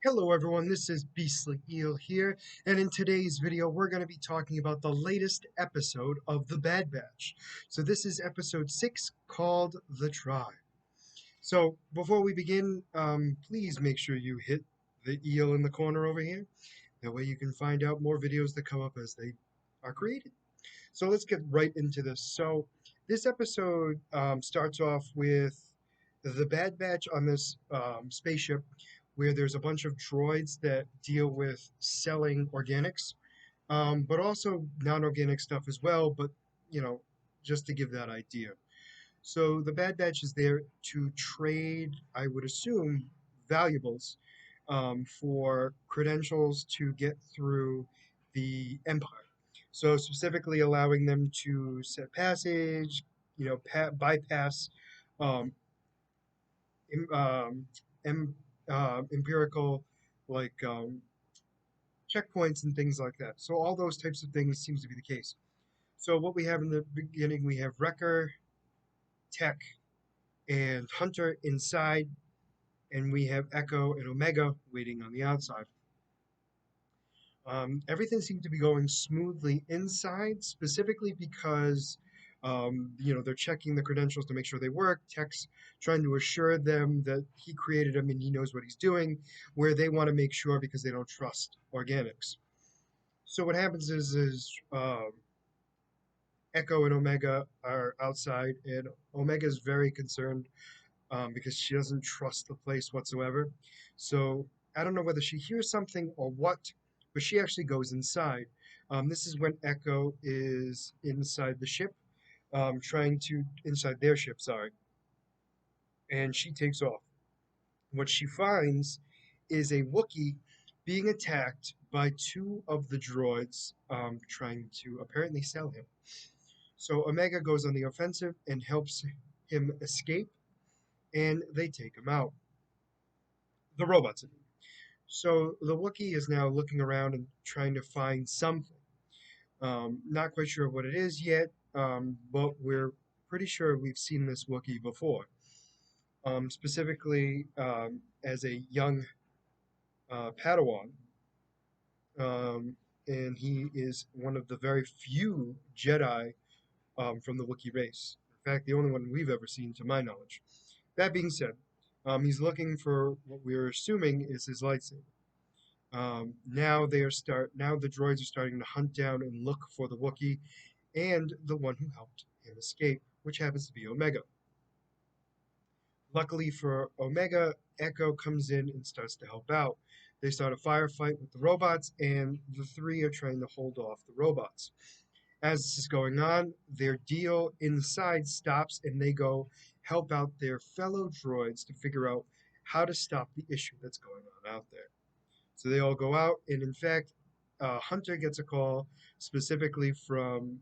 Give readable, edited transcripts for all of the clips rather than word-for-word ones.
Hello everyone, this is Beastly Eel here, and in today's video we're going to be talking about the latest episode of The Bad Batch. So this is episode 6 called The Tribe. So before we begin, please make sure you hit the eel in the corner over here. That way you can find out more videos that come up as they are created. So let's get right into this. So this episode starts off with the Bad Batch on this spaceship where there's a bunch of droids that deal with selling organics, but also non-organic stuff as well, but you know, just to give that idea. So the Bad Batch is there to trade, I would assume, valuables for credentials to get through the Empire. So specifically allowing them to set passage, bypass um, im, em, empirical like checkpoints and things like that. So all those types of things seems to be the case. So what we have in the beginning, we have Wrecker, Tech, and Hunter inside, and we have Echo and Omega waiting on the outside. Everything seemed to be going smoothly inside, specifically because they're checking the credentials to make sure they work. Tech's trying to assure them that he created them and he knows what he's doing, where they want to make sure because they don't trust organics. So what happens is Echo and Omega are outside, and Omega is very concerned because she doesn't trust the place whatsoever. So I don't know whether she hears something or what, but she actually goes inside. This is when Echo is inside the ship, inside their ship, sorry, and she takes off. What she finds is a Wookiee being attacked by two of the droids trying to apparently sell him. So Omega goes on the offensive and helps him escape, and they take him out. The robots. So the Wookiee is now looking around and trying to find something. Not quite sure what it is yet, but we're pretty sure we've seen this Wookiee before. Specifically, as a young Padawan, and he is one of the very few Jedi from the Wookiee race. In fact, the only one we've ever seen, to my knowledge. That being said, he's looking for what we're assuming is his lightsaber. Now the droids are starting to hunt down and look for the Wookiee and the one who helped him escape, which happens to be Omega. Luckily for Omega, Echo comes in and starts to help out. They start a firefight with the robots, and the three are trying to hold off the robots. As this is going on, their deal inside stops and they go help out their fellow droids to figure out how to stop the issue that's going on out there. So they all go out, and in fact, Hunter gets a call specifically from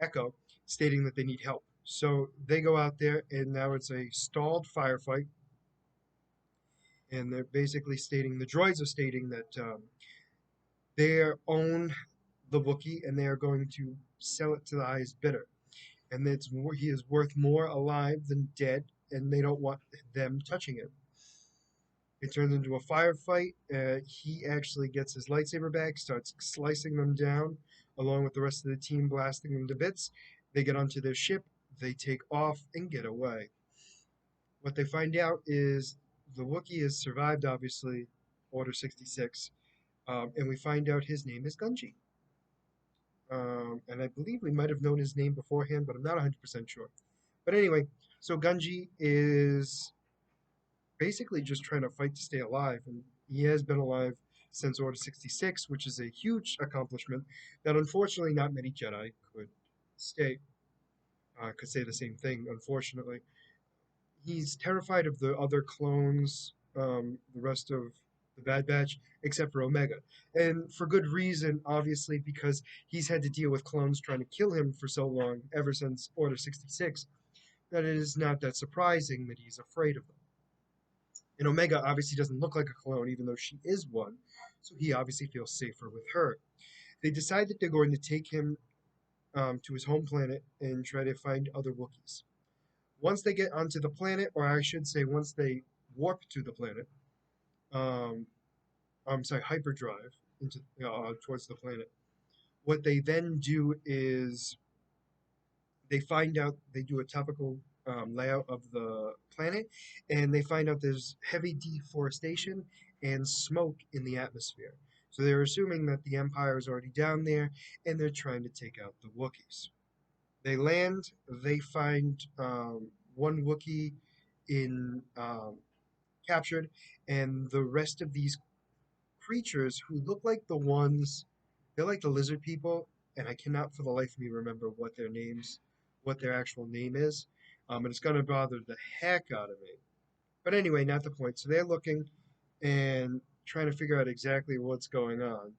Echo stating that they need help. So they go out there, and now it's a stalled firefight, and they're basically stating the droids are stating that they own the Wookiee and they are going to sell it to the highest bidder, and he is worth more alive than dead, and they don't want them touching him. It turns into a firefight. He actually gets his lightsaber back, starts slicing them down, along with the rest of the team, blasting them to bits. They get onto their ship, they take off, and get away. What they find out is the Wookiee has survived, obviously, Order 66, and we find out his name is Gunji. And I believe we might have known his name beforehand, but I'm not 100% sure. But anyway, so Gunji is basically just trying to fight to stay alive. And he has been alive since Order 66, which is a huge accomplishment that unfortunately not many Jedi could say the same thing, unfortunately. He's terrified of the other clones, the rest of the Bad Batch, except for Omega. And for good reason, obviously, because he's had to deal with clones trying to kill him for so long, ever since Order 66, that it is not that surprising that he's afraid of them. And Omega obviously doesn't look like a clone, even though she is one, so he obviously feels safer with her. They decide that they're going to take him to his home planet and try to find other Wookiees. Once they get onto the planet, or I should say, once they warp to the planet. Um, I'm sorry, hyperdrive into towards the planet. What they then do is they find out they do a topical layout of the planet, and they find out there's heavy deforestation and smoke in the atmosphere. So they're assuming that the Empire is already down there, and they're trying to take out the Wookiees. They land. They find one Wookiee in captured, and the rest of these creatures who look like the ones, they're like the lizard people, and I cannot for the life of me remember what their actual name is. And it's gonna bother the heck out of me. But anyway, not the point. So they're looking and trying to figure out exactly what's going on.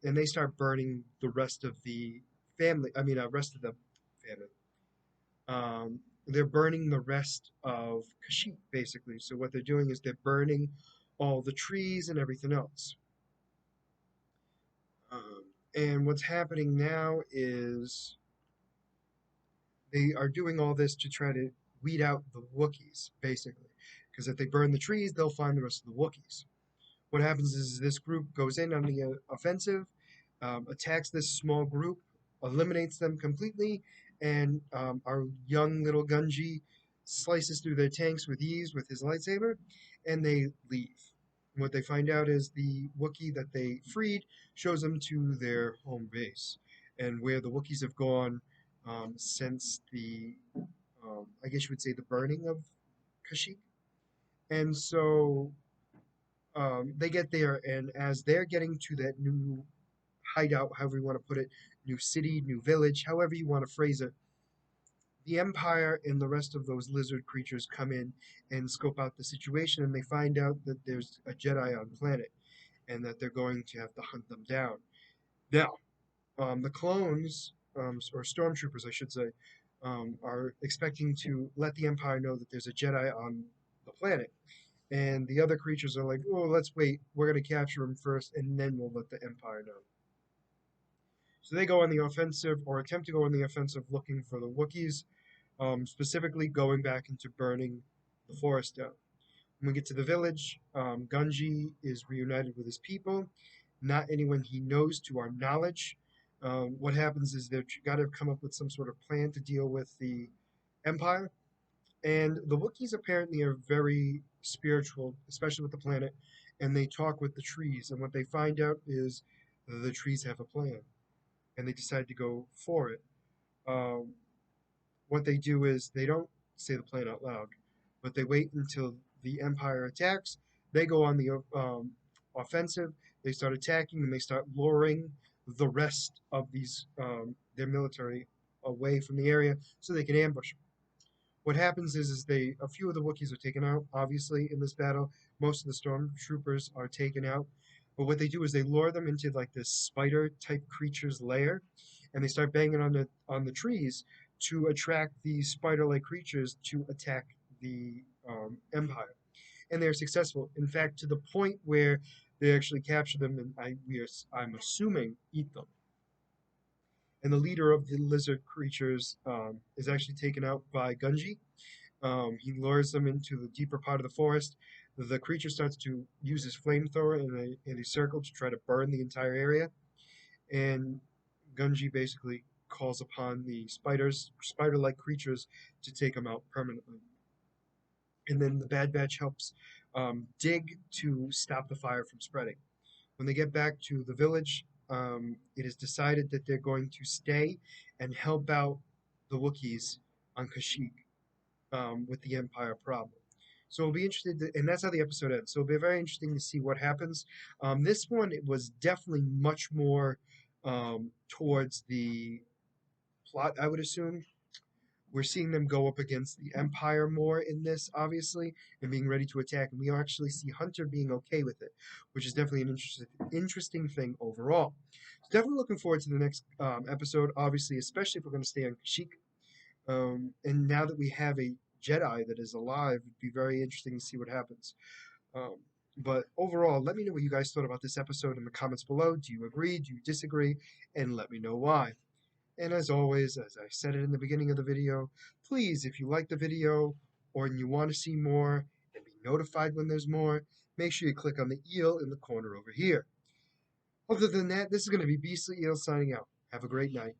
And they start burning the rest of the family. I mean, rest of the family. They're burning the rest of Kashyyyk, basically. So what they're doing is they're burning all the trees and everything else. And what's happening now is they are doing all this to try to weed out the Wookiees, basically. Because if they burn the trees, they'll find the rest of the Wookiees. What happens is this group goes in on the offensive, attacks this small group, eliminates them completely, and our young little Gunji slices through their tanks with ease with his lightsaber, and they leave. What they find out is the Wookiee that they freed shows them to their home base, and where the Wookiees have gone since the, I guess you would say, the burning of Kashyyyk. And so they get there, and as they're getting to that new hideout, however you want to put it, new city, new village, however you want to phrase it, the Empire and the rest of those lizard creatures come in and scope out the situation, and they find out that there's a Jedi on planet, and that they're going to have to hunt them down. Now, the clones, or stormtroopers, I should say, are expecting to let the Empire know that there's a Jedi on the planet. And the other creatures are like, oh, let's wait. We're going to capture him first, and then we'll let the Empire know. So they go on the offensive, or attempt to go on the offensive, looking for the Wookiees, specifically going back into burning the forest down. When we get to the village, Gunji is reunited with his people, not anyone he knows to our knowledge. What happens is they've got to come up with some sort of plan to deal with the Empire. And the Wookiees apparently are very spiritual, especially with the planet, and they talk with the trees. And what they find out is the trees have a plan, and they decide to go for it. Um, what they do is they don't say the plan out loud, but they wait until the Empire attacks. They go on the offensive. They start attacking, and they start luring the rest of these their military away from the area so they can ambush them. What happens is they a few of the Wookiees are taken out, obviously, in this battle. Most of the stormtroopers are taken out. But what they do is they lure them into like this spider type creature's lair, and they start banging on the trees to attract these spider like creatures to attack the Empire. And they're successful. In fact, to the point where they actually capture them and I'm assuming eat them. And the leader of the lizard creatures is actually taken out by Gunji. He lures them into the deeper part of the forest. The creature starts to use his flamethrower in a circle to try to burn the entire area. And Gunji basically calls upon the spider-like creatures, to take them out permanently. And then the Bad Batch helps dig to stop the fire from spreading. When they get back to the village, it is decided that they're going to stay and help out the Wookiees on Kashyyyk with the Empire problem. So we'll be interested, and that's how the episode ends. So it'll be very interesting to see what happens. This one, it was definitely much more towards the plot, I would assume. We're seeing them go up against the Empire more in this, obviously, and being ready to attack. And we actually see Hunter being okay with it, which is definitely an interesting thing overall. So definitely looking forward to the next episode, obviously, especially if we're going to stay on Kashyyyk. And now that we have a Jedi that is alive, it'd be very interesting to see what happens. Um, but overall, let me know what you guys thought about this episode in the comments below. Do you agree? Do you disagree? And let me know why. And as always, as I said it in the beginning of the video, please, if you like the video or you want to see more notified when there's more, make sure you click on the eel in the corner over here. Other than that, this is going to be Beastly Eel signing out. Have a great night.